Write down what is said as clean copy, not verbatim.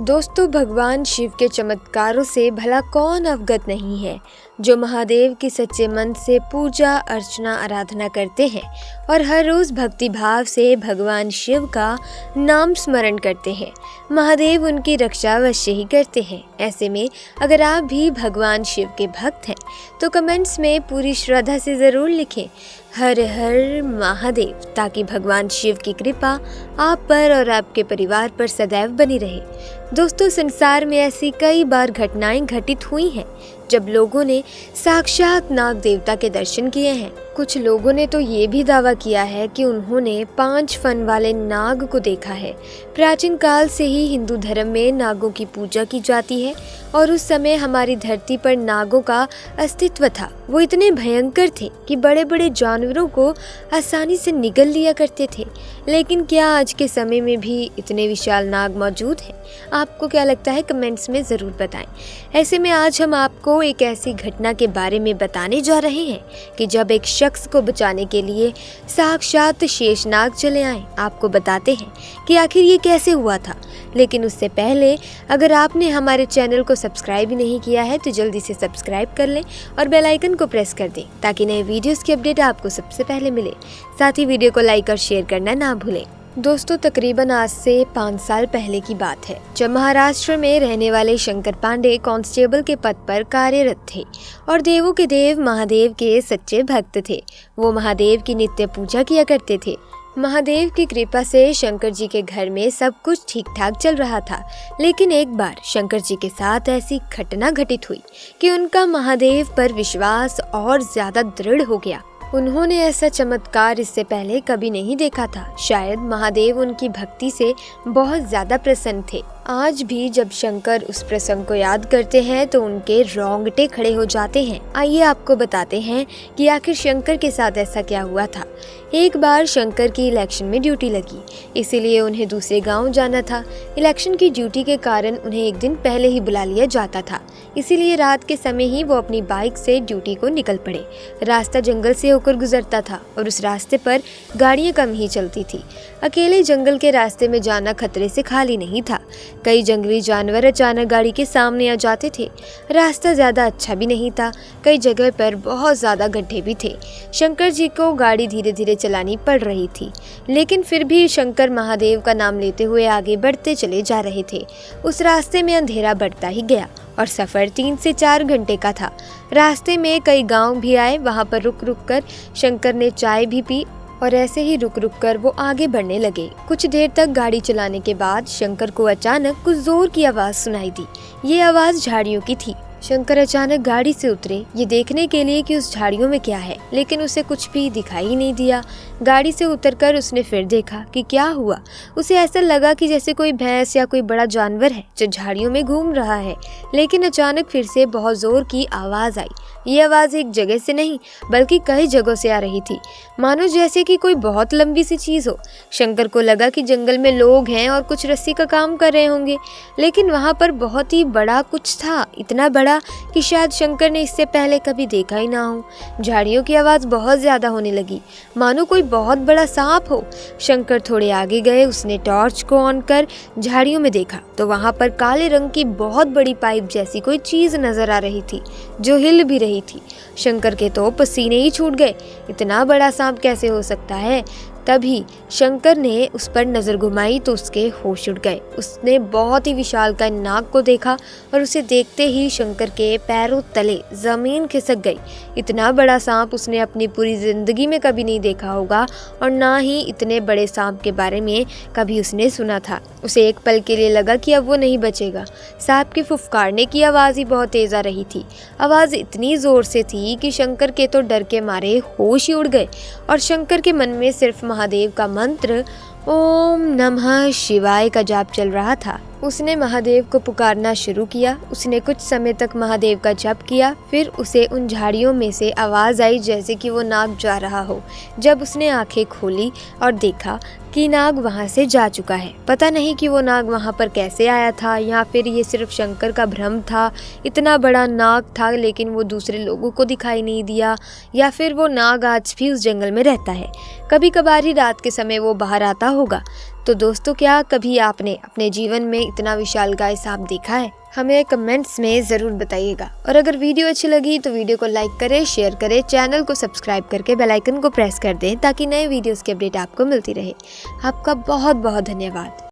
दोस्तों, भगवान शिव के चमत्कारों से भला कौन अवगत नहीं है, जो महादेव की सच्चे मन से पूजा अर्चना आराधना करते हैं और हर रोज भक्ति भाव से भगवान शिव का नाम स्मरण करते हैं। महादेव उनकी रक्षा अवश्य ही करते हैं। ऐसे में अगर आप भी भगवान शिव के भक्त हैं तो कमेंट्स में पूरी श्रद्धा से ज़रूर लिखें हर हर महादेव, ताकि भगवान शिव की कृपा आप पर और आपके परिवार पर सदैव बनी रहे। दोस्तों, संसार में ऐसी कई बार घटनाएं घटित हुई हैं जब लोगों ने साक्षात नाग देवता के दर्शन किए हैं। कुछ लोगों ने तो ये भी दावा किया है कि उन्होंने 5 फन वाले नाग को देखा है। प्राचीन काल से ही हिंदू धर्म में नागों की पूजा की जाती है और उस समय हमारी धरती पर नागों का अस्तित्व था। वो इतने भयंकर थे कि बड़े बड़े जानवरों को आसानी से निगल लिया करते थे। लेकिन क्या आज के समय में भी इतने विशाल नाग मौजूद हैं? आपको क्या लगता है? कमेंट्स में ज़रूर बताएं। ऐसे में आज हम आपको एक ऐसी घटना के बारे में बताने जा रहे हैं कि जब एक शख्स को बचाने के लिए साक्षात शेषनाग चले आए। आपको बताते हैं कि आखिर ये कैसे हुआ था। लेकिन उससे पहले अगर आपने हमारे चैनल को सब्सक्राइब नहीं किया है तो जल्दी से सब्सक्राइब कर लें और बेल आइकन को प्रेस कर दें, ताकि नए वीडियोस की अपडेट आपको सबसे पहले मिले। साथ ही वीडियो को लाइक और शेयर करना ना भूलें। दोस्तों, तकरीबन आज से 5 साल पहले की बात है, जब महाराष्ट्र में रहने वाले शंकर पांडे कांस्टेबल के पद पर कार्यरत थे और देवों के देव महादेव के सच्चे भक्त थे। वो महादेव की नित्य पूजा किया करते थे। महादेव की कृपा से शंकर जी के घर में सब कुछ ठीक ठाक चल रहा था। लेकिन एक बार शंकर जी के साथ ऐसी घटना घटित हुई कि उनका महादेव पर विश्वास और ज्यादा दृढ़ हो गया। उन्होंने ऐसा चमत्कार इससे पहले कभी नहीं देखा था। शायद महादेव उनकी भक्ति से बहुत ज्यादा प्रसन्न थे। आज भी जब शंकर उस प्रसंग को याद करते हैं तो उनके रोंगटे खड़े हो जाते हैं। आइए आपको बताते हैं कि आखिर शंकर के साथ ऐसा क्या हुआ था। एक बार शंकर की इलेक्शन में ड्यूटी लगी, इसीलिए उन्हें दूसरे गांव जाना था। इलेक्शन की ड्यूटी के कारण उन्हें एक दिन पहले ही बुला लिया जाता था, इसीलिए रात के समय ही वो अपनी बाइक से ड्यूटी को निकल पड़े। रास्ता जंगल से होकर गुजरता था और उस रास्ते पर गाड़ियां कम ही चलती थी। अकेले जंगल के रास्ते में जाना खतरे से खाली नहीं था। कई जंगली जानवर अचानक गाड़ी के सामने आ जाते थे। रास्ता ज़्यादा अच्छा भी नहीं था, कई जगह पर बहुत ज़्यादा गड्ढे भी थे। शंकर जी को गाड़ी धीरे धीरे चलानी पड़ रही थी, लेकिन फिर भी शंकर महादेव का नाम लेते हुए आगे बढ़ते चले जा रहे थे। उस रास्ते में अंधेरा बढ़ता ही गया और सफ़र 3 से 4 घंटे का था। रास्ते में कई गांव भी आए। वहां पर रुक रुक कर शंकर ने चाय भी पी और ऐसे ही रुक रुक कर वो आगे बढ़ने लगे। कुछ देर तक गाड़ी चलाने के बाद शंकर को अचानक कुछ जोर की आवाज़ सुनाई दी। ये आवाज़ झाड़ियों की थी। शंकर अचानक गाड़ी से उतरे ये देखने के लिए कि उस झाड़ियों में क्या है, लेकिन उसे कुछ भी दिखाई नहीं दिया। गाड़ी से उतरकर उसने फिर देखा कि क्या हुआ। उसे ऐसा लगा कि जैसे कोई भैंस या कोई बड़ा जानवर है जो झाड़ियों में घूम रहा है। लेकिन अचानक फिर से बहुत जोर की आवाज़ आई। ये आवाज़ एक जगह से नहीं बल्कि कई जगहों से आ रही थी, मानो जैसे कि कोई बहुत लंबी सी चीज़ हो। शंकर को लगा कि जंगल में लोग हैं और कुछ रस्सी का काम कर रहे होंगे, लेकिन वहाँ पर बहुत ही बड़ा कुछ था, इतना बड़ा कि शायद शंकर ने इससे पहले कभी देखा ही ना हो। झाड़ियों की आवाज़ बहुत ज़्यादा होने लगी, मानो कोई बहुत बड़ा सांप हो। शंकर थोड़े आगे गए। उसने टॉर्च को ऑन कर झाड़ियों में देखा तो वहाँ पर काले रंग की बहुत बड़ी पाइप जैसी कोई चीज़ नज़र आ रही थी जो हिल भी रही थी। शंकर के तो पसीने ही छूट गए। इतना बड़ा सांप कैसे हो सकता है? तभी शंकर ने उस पर नज़र घुमाई तो उसके होश उड़ गए। उसने बहुत ही विशालकाय नाग को देखा और उसे देखते ही शंकर के पैरों तले ज़मीन खिसक गई। इतना बड़ा सांप उसने अपनी पूरी ज़िंदगी में कभी नहीं देखा होगा और ना ही इतने बड़े सांप के बारे में कभी उसने सुना था। उसे एक पल के लिए लगा कि अब वो नहीं बचेगा। सांप के फुफकारने की आवाज़ ही बहुत तेज़ आ रही थी। आवाज़ इतनी ज़ोर से थी कि शंकर के तो डर के मारे होश ही उड़ गए और शंकर के मन में सिर्फ महादेव का मंत्र ओम नमः शिवाय का जाप चल रहा था। उसने महादेव को पुकारना शुरू किया। उसने कुछ समय तक महादेव का जप किया। फिर उसे उन झाड़ियों में से आवाज़ आई जैसे कि वो नाग जा रहा हो। जब उसने आंखें खोली और देखा कि नाग वहाँ से जा चुका है। पता नहीं कि वो नाग वहाँ पर कैसे आया था, या फिर ये सिर्फ शंकर का भ्रम था। इतना बड़ा नाग था लेकिन वो दूसरे लोगों को दिखाई नहीं दिया, या फिर वो नाग आज भी उस जंगल में रहता है। कभी कभार ही रात के समय वो बाहर आता होगा। तो दोस्तों, क्या कभी आपने अपने जीवन में इतना विशालकाय सांप देखा है? हमें कमेंट्स में ज़रूर बताइएगा। और अगर वीडियो अच्छी लगी तो वीडियो को लाइक करें, शेयर करें, चैनल को सब्सक्राइब करके बेल आइकन को प्रेस कर दें ताकि नए वीडियोस की अपडेट आपको मिलती रहे। आपका बहुत बहुत धन्यवाद।